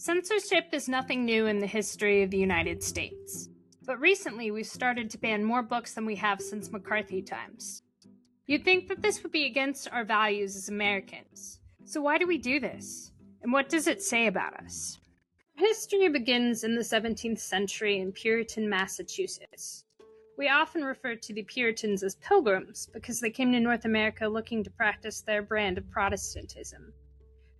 Censorship is nothing new in the history of the United States, but recently we've started to ban more books than we have since McCarthy times. You'd think that this would be against our values as Americans. So why do we do this? And what does it say about us? History begins in the 17th century in Puritan Massachusetts. We often refer to the Puritans as pilgrims because they came to North America looking to practice their brand of Protestantism.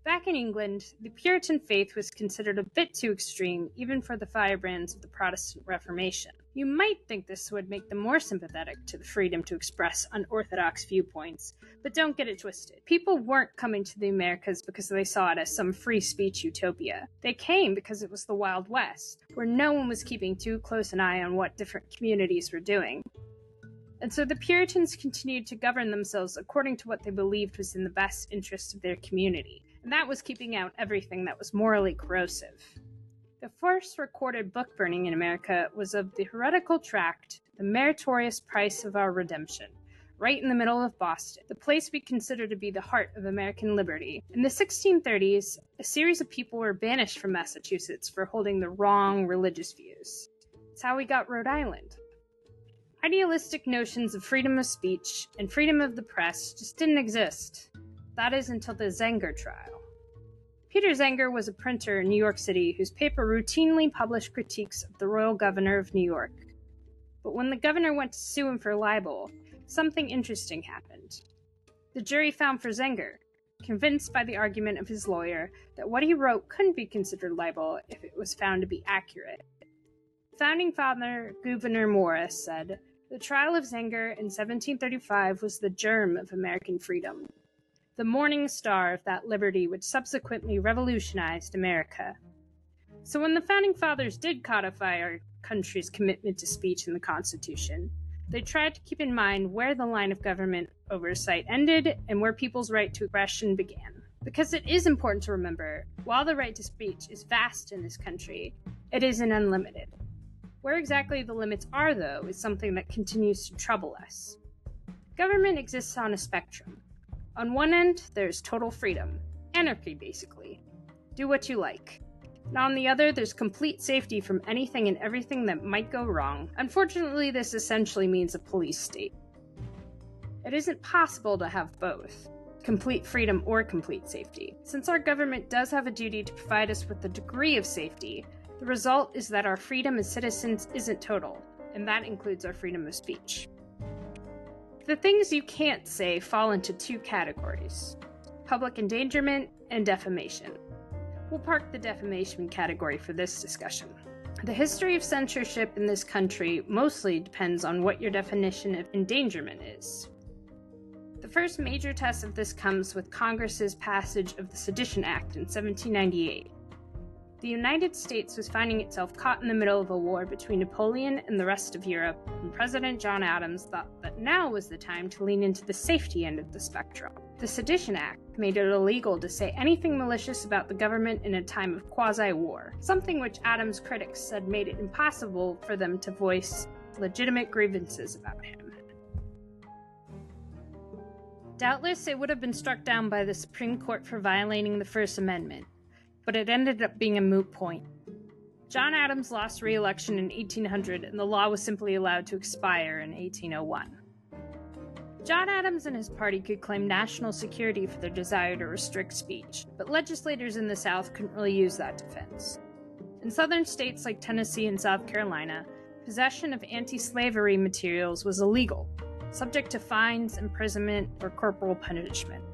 Back in England, the Puritan faith was considered a bit too extreme, even for the firebrands of the Protestant Reformation. You might think this would make them more sympathetic to the freedom to express unorthodox viewpoints, but don't get it twisted. People weren't coming to the Americas because they saw it as some free speech utopia. They came because it was the Wild West, where no one was keeping too close an eye on what different communities were doing. And so the Puritans continued to govern themselves according to what they believed was in the best interest of their community, and that was keeping out everything that was morally corrosive. The first recorded book burning in America was of the heretical tract, The Meritorious Price of Our Redemption, right in the middle of Boston, the place we consider to be the heart of American liberty. In the 1630s, a series of people were banished from Massachusetts for holding the wrong religious views. It's how we got Rhode Island. Idealistic notions of freedom of speech and freedom of the press just didn't exist. That is until the Zenger trial. Peter Zenger was a printer in New York City whose paper routinely published critiques of the royal governor of New York. But when the governor went to sue him for libel, something interesting happened. The jury found for Zenger, convinced by the argument of his lawyer that what he wrote couldn't be considered libel if it was found to be accurate. Founding father Gouverneur Morris said, "The trial of Zenger in 1735 was the germ of American freedom, the morning star of that liberty which subsequently revolutionized America." So when the Founding Fathers did codify our country's commitment to speech in the Constitution, they tried to keep in mind where the line of government oversight ended and where people's right to expression began. Because it is important to remember, while the right to speech is vast in this country, it isn't unlimited. Where exactly the limits are, though, is something that continues to trouble us. Government exists on a spectrum. On one end, there's total freedom. Anarchy, basically. Do what you like. And on the other, there's complete safety from anything and everything that might go wrong. Unfortunately, this essentially means a police state. It isn't possible to have both, complete freedom or complete safety. Since our government does have a duty to provide us with a degree of safety, the result is that our freedom as citizens isn't total, and that includes our freedom of speech. The things you can't say fall into two categories: public endangerment and defamation. We'll park the defamation category for this discussion. The history of censorship in this country mostly depends on what your definition of endangerment is. The first major test of this comes with Congress's passage of the Sedition Act in 1798. The United States was finding itself caught in the middle of a war between Napoleon and the rest of Europe, and President John Adams thought that now was the time to lean into the safety end of the spectrum. The Sedition Act made it illegal to say anything malicious about the government in a time of quasi-war, something which Adams' critics said made it impossible for them to voice legitimate grievances about him. Doubtless, it would have been struck down by the Supreme Court for violating the First Amendment, but it ended up being a moot point. John Adams lost re-election in 1800, and the law was simply allowed to expire in 1801. John Adams and his party could claim national security for their desire to restrict speech, but legislators in the South couldn't really use that defense. In southern states like Tennessee and South Carolina, possession of anti-slavery materials was illegal, subject to fines, imprisonment, or corporal punishment.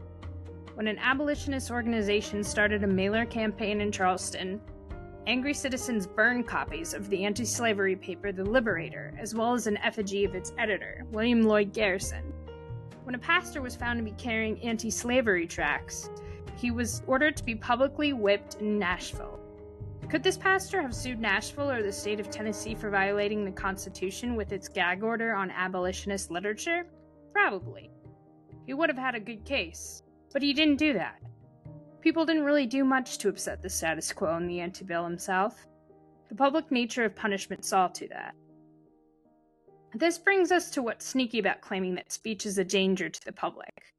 When an abolitionist organization started a mailer campaign in Charleston, angry citizens burned copies of the anti-slavery paper The Liberator, as well as an effigy of its editor, William Lloyd Garrison. When a pastor was found to be carrying anti-slavery tracts, he was ordered to be publicly whipped in Nashville. Could this pastor have sued Nashville or the state of Tennessee for violating the Constitution with its gag order on abolitionist literature? Probably. He would have had a good case. But he didn't do that. People didn't really do much to upset the status quo in the antebellum South. The public nature of punishment saw to that. This brings us to what's sneaky about claiming that speech is a danger to the public.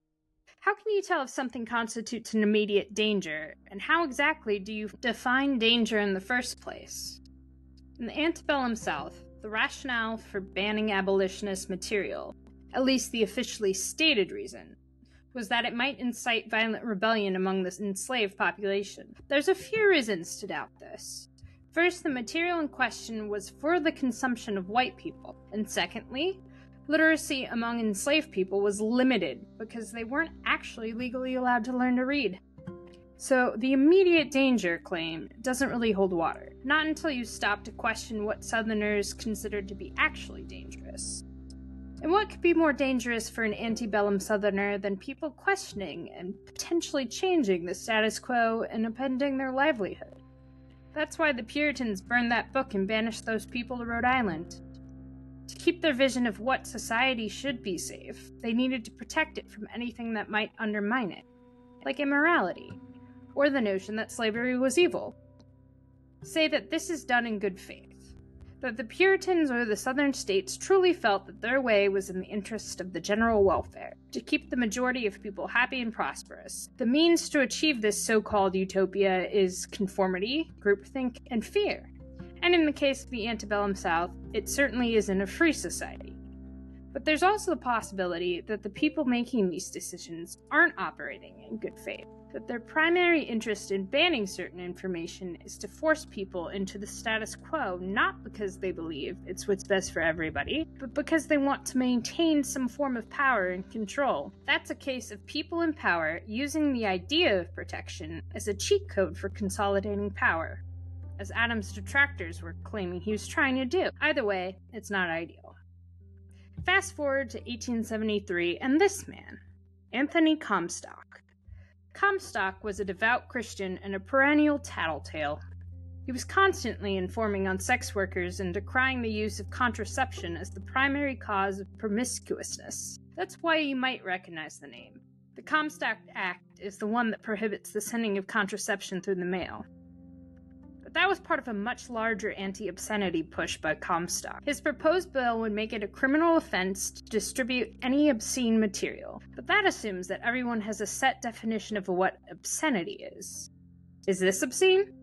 How can you tell if something constitutes an immediate danger, and how exactly do you define danger in the first place? In the antebellum South, the rationale for banning abolitionist material, at least the officially stated reason, was that it might incite violent rebellion among the enslaved population. There's a few reasons to doubt this. First, the material in question was for the consumption of white people, and secondly, literacy among enslaved people was limited because they weren't actually legally allowed to learn to read. So the immediate danger claim doesn't really hold water, not until you stop to question what Southerners considered to be actually dangerous. And what could be more dangerous for an antebellum Southerner than people questioning and potentially changing the status quo and upending their livelihood? That's why the Puritans burned that book and banished those people to Rhode Island. To keep their vision of what society should be safe, they needed to protect it from anything that might undermine it, like immorality, or the notion that slavery was evil. Say that this is done in good faith, that the Puritans or the Southern states truly felt that their way was in the interest of the general welfare, to keep the majority of people happy and prosperous. The means to achieve this so-called utopia is conformity, groupthink, and fear. And in the case of the antebellum South, it certainly isn't a free society. But there's also the possibility that the people making these decisions aren't operating in good faith, that their primary interest in banning certain information is to force people into the status quo, not because they believe it's what's best for everybody, but because they want to maintain some form of power and control. That's a case of people in power using the idea of protection as a cheat code for consolidating power, as Adams' detractors were claiming he was trying to do. Either way, it's not ideal. Fast forward to 1873, and this man, Anthony Comstock. Comstock was a devout Christian and a perennial tattletale. He was constantly informing on sex workers and decrying the use of contraception as the primary cause of promiscuousness. That's why you might recognize the name. The Comstock Act is the one that prohibits the sending of contraception through the mail. But that was part of a much larger anti-obscenity push by Comstock. His proposed bill would make it a criminal offense to distribute any obscene material, but that assumes that everyone has a set definition of what obscenity is. Is this obscene?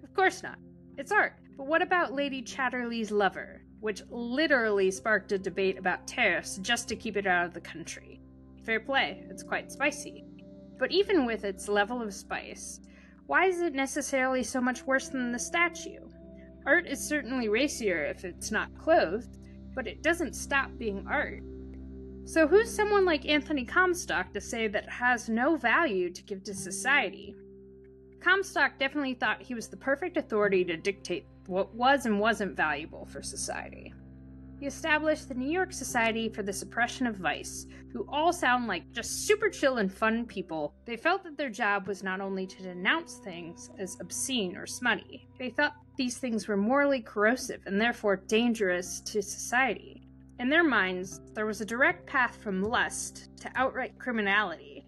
Of course not. It's art. But what about Lady Chatterley's Lover, which literally sparked a debate about tariffs just to keep it out of the country? Fair play, it's quite spicy. But even with its level of spice, why is it necessarily so much worse than the statue? Art is certainly racier if it's not clothed, but it doesn't stop being art. So who's someone like Anthony Comstock to say that it has no value to give to society? Comstock definitely thought he was the perfect authority to dictate what was and wasn't valuable for society. He established the New York Society for the Suppression of Vice, who all sound like just super chill and fun people. They felt that their job was not only to denounce things as obscene or smutty, they thought these things were morally corrosive and therefore dangerous to society. In their minds, there was a direct path from lust to outright criminality,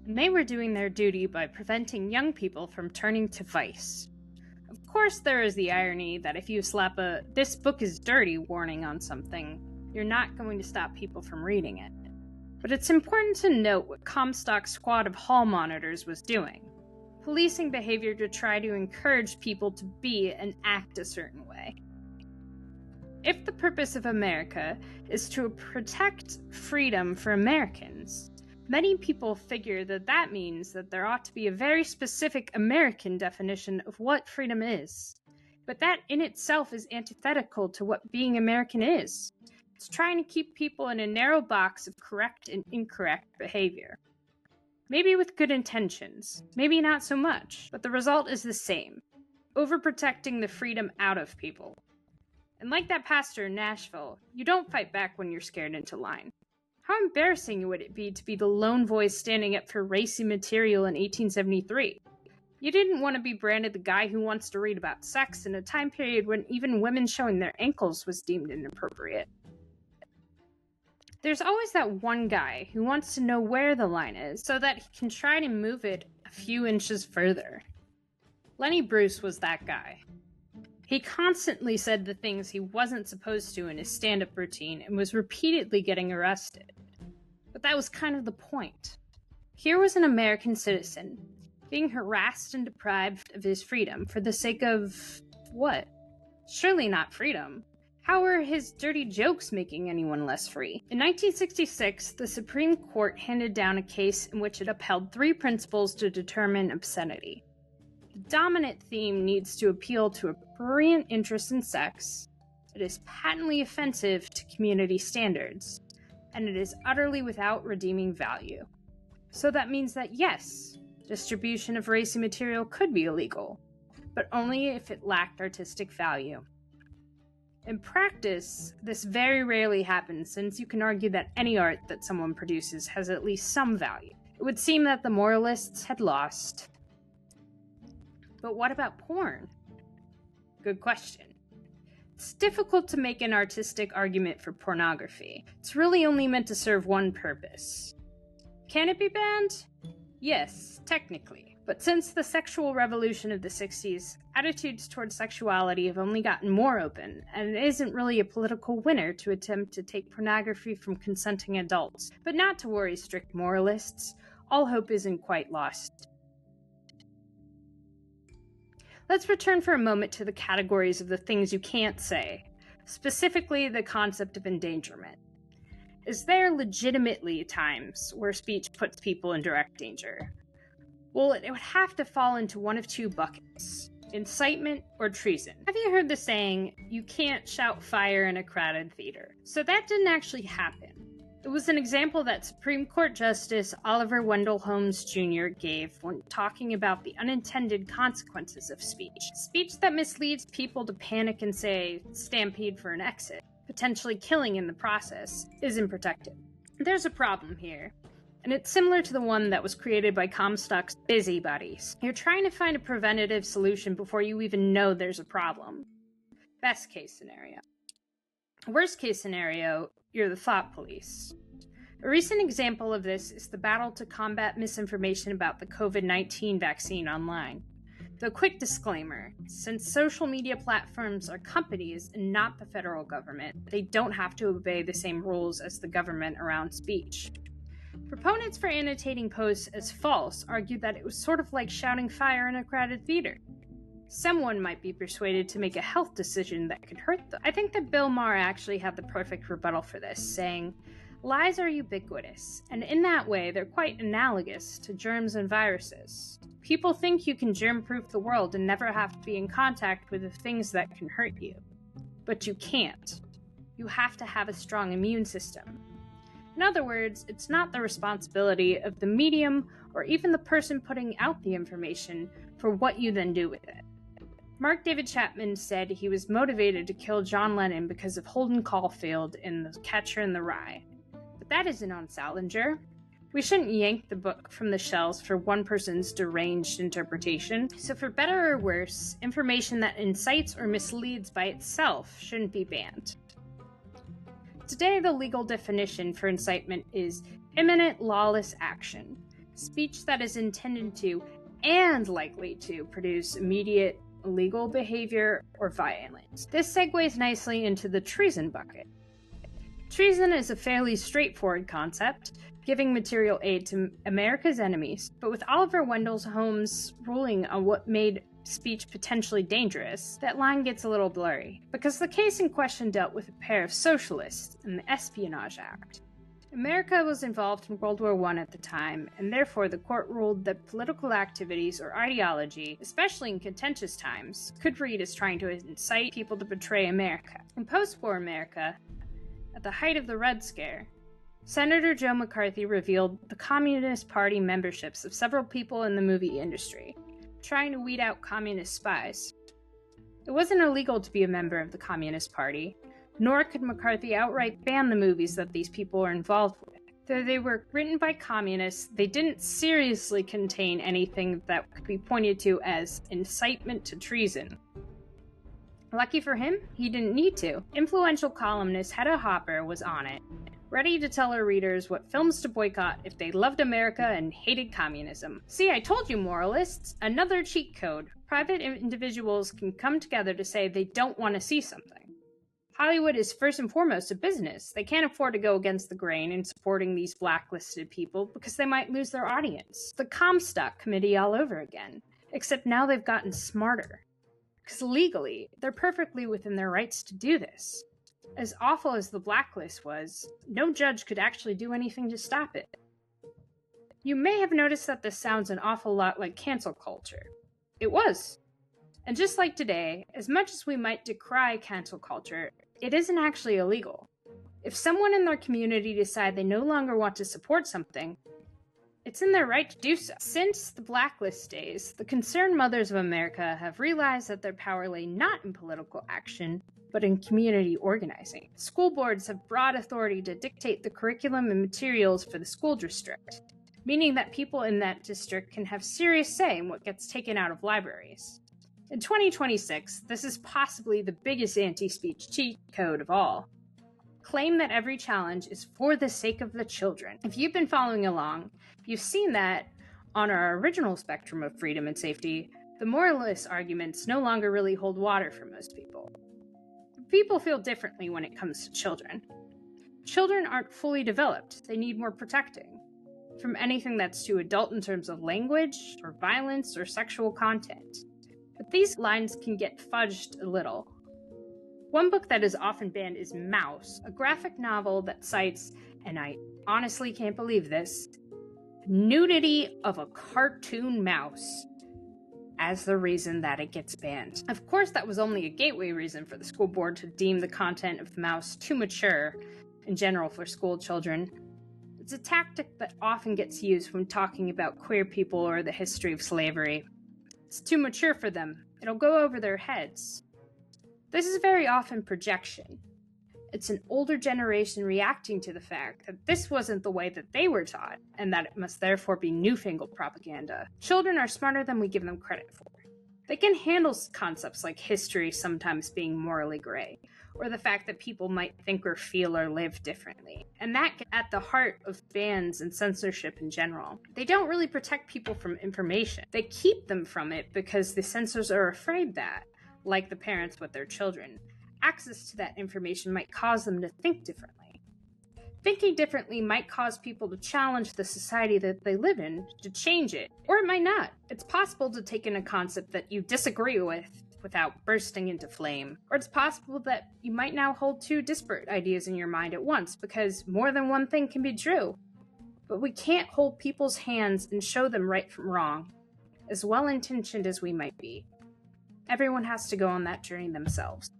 and they were doing their duty by preventing young people from turning to vice. Of course, there is the irony that if you slap a "this book is dirty" warning on something, you're not going to stop people from reading it. But it's important to note what Comstock's squad of hall monitors was doing, policing behavior to try to encourage people to be and act a certain way. If the purpose of America is to protect freedom for Americans, many people figure that that means that there ought to be a very specific American definition of what freedom is. But that in itself is antithetical to what being American is. It's trying to keep people in a narrow box of correct and incorrect behavior. Maybe with good intentions, maybe not so much, but the result is the same: overprotecting the freedom out of people. And like that pastor in Nashville, you don't fight back when you're scared into line. How embarrassing would it be to be the lone voice standing up for racy material in 1873? You didn't want to be branded the guy who wants to read about sex in a time period when even women showing their ankles was deemed inappropriate. There's always that one guy who wants to know where the line is so that he can try to move it a few inches further. Lenny Bruce was that guy. He constantly said the things he wasn't supposed to in his stand-up routine and was repeatedly getting arrested. But that was kind of the point. Here was an American citizen, being harassed and deprived of his freedom for the sake of what? Surely not freedom. How were his dirty jokes making anyone less free? In 1966, the Supreme Court handed down a case in which it upheld 3 principles to determine obscenity. The dominant theme needs to appeal to a prurient interest in sex, it is patently offensive to community standards, and it is utterly without redeeming value. So that means that yes, distribution of racy material could be illegal, but only if it lacked artistic value. In practice, this very rarely happens, since you can argue that any art that someone produces has at least some value. It would seem that the moralists had lost. But what about porn? Good question. It's difficult to make an artistic argument for pornography. It's really only meant to serve one purpose. Can it be banned? Yes, technically. But since the sexual revolution of the 60s, attitudes towards sexuality have only gotten more open, and it isn't really a political winner to attempt to take pornography from consenting adults. But not to worry, strict moralists. All hope isn't quite lost. Let's return for a moment to the categories of the things you can't say, specifically the concept of endangerment. Is there legitimately times where speech puts people in direct danger? Well, it would have to fall into one of 2 buckets, incitement or treason. Have you heard the saying, you can't shout fire in a crowded theater? So that didn't actually happen. It was an example that Supreme Court Justice Oliver Wendell Holmes Jr. gave when talking about the unintended consequences of speech. Speech that misleads people to panic and say, stampede for an exit, potentially killing in the process, isn't protected. There's a problem here. And it's similar to the one that was created by Comstock's busybodies. You're trying to find a preventative solution before you even know there's a problem. Best case scenario. Worst case scenario, you're the thought police. A recent example of this is the battle to combat misinformation about the COVID-19 vaccine online. Though quick disclaimer, since social media platforms are companies and not the federal government, they don't have to obey the same rules as the government around speech. Proponents for annotating posts as false argue that it was sort of like shouting fire in a crowded theater. Someone might be persuaded to make a health decision that could hurt them. I think that Bill Maher actually had the perfect rebuttal for this, saying, lies are ubiquitous, and in that way they're quite analogous to germs and viruses. People think you can germ-proof the world and never have to be in contact with the things that can hurt you. But you can't. You have to have a strong immune system. In other words, it's not the responsibility of the medium or even the person putting out the information for what you then do with it. Mark David Chapman said he was motivated to kill John Lennon because of Holden Caulfield in The Catcher in the Rye. But that isn't on Salinger. We shouldn't yank the book from the shelves for one person's deranged interpretation. So for better or worse, information that incites or misleads by itself shouldn't be banned. Today, the legal definition for incitement is imminent lawless action, speech that is intended to and likely to produce immediate illegal behavior or violence. This segues nicely into the treason bucket. Treason is a fairly straightforward concept, giving material aid to America's enemies, but with Oliver Wendell Holmes' ruling on what made speech potentially dangerous, that line gets a little blurry, because the case in question dealt with a pair of socialists in the Espionage Act. America was involved in World War I at the time, and therefore the court ruled that political activities or ideology, especially in contentious times, could read as trying to incite people to betray America. In post-war America, at the height of the Red Scare, Senator Joe McCarthy revealed the Communist Party memberships of several people in the movie industry, trying to weed out communist spies. It wasn't illegal to be a member of the Communist Party, nor could McCarthy outright ban the movies that these people were involved with. Though they were written by communists, they didn't seriously contain anything that could be pointed to as incitement to treason. Lucky for him, he didn't need to. Influential columnist Hedda Hopper was on it, ready to tell her readers what films to boycott if they loved America and hated communism. See, I told you, moralists. Another cheat code. Private individuals can come together to say they don't want to see something. Hollywood is first and foremost a business. They can't afford to go against the grain in supporting these blacklisted people because they might lose their audience. The Comstock Committee all over again, except now they've gotten smarter. Because legally, they're perfectly within their rights to do this. As awful as the blacklist was, no judge could actually do anything to stop it. You may have noticed that this sounds an awful lot like cancel culture. It was. And just like today, as much as we might decry cancel culture, it isn't actually illegal. If someone in their community decide they no longer want to support something, it's in their right to do so. Since the blacklist days, the concerned mothers of America have realized that their power lay not in political action, but in community organizing. School boards have broad authority to dictate the curriculum and materials for the school district, meaning that people in that district can have serious say in what gets taken out of libraries. In 2026, this is possibly the biggest anti-speech cheat code of all. Claim that every challenge is for the sake of the children. If you've been following along, you've seen that on our original spectrum of freedom and safety, the moralist arguments no longer really hold water for most people. People feel differently when it comes to children. Children aren't fully developed. They need more protecting from anything that's too adult in terms of language or violence or sexual content. But these lines can get fudged a little. One book that is often banned is Mouse, a graphic novel that cites, and I honestly can't believe this, nudity of a cartoon mouse as the reason that it gets banned. Of course, that was only a gateway reason for the school board to deem the content of the mouse too mature in general for school children. It's a tactic that often gets used when talking about queer people or the history of slavery. It's too mature for them. It'll go over their heads. This is very often projection. It's an older generation reacting to the fact that this wasn't the way that they were taught, and that it must therefore be newfangled propaganda. Children are smarter than we give them credit for. They can handle concepts like history sometimes being morally gray, or the fact that people might think or feel or live differently. And that gets at the heart of bans and censorship in general. They don't really protect people from information. They keep them from it because the censors are afraid that, like the parents with their children, access to that information might cause them to think differently. Thinking differently might cause people to challenge the society that they live in, to change it, or it might not. It's possible to take in a concept that you disagree with without bursting into flame, or it's possible that you might now hold two disparate ideas in your mind at once, because more than one thing can be true. But we can't hold people's hands and show them right from wrong, as well-intentioned as we might be. Everyone has to go on that journey themselves.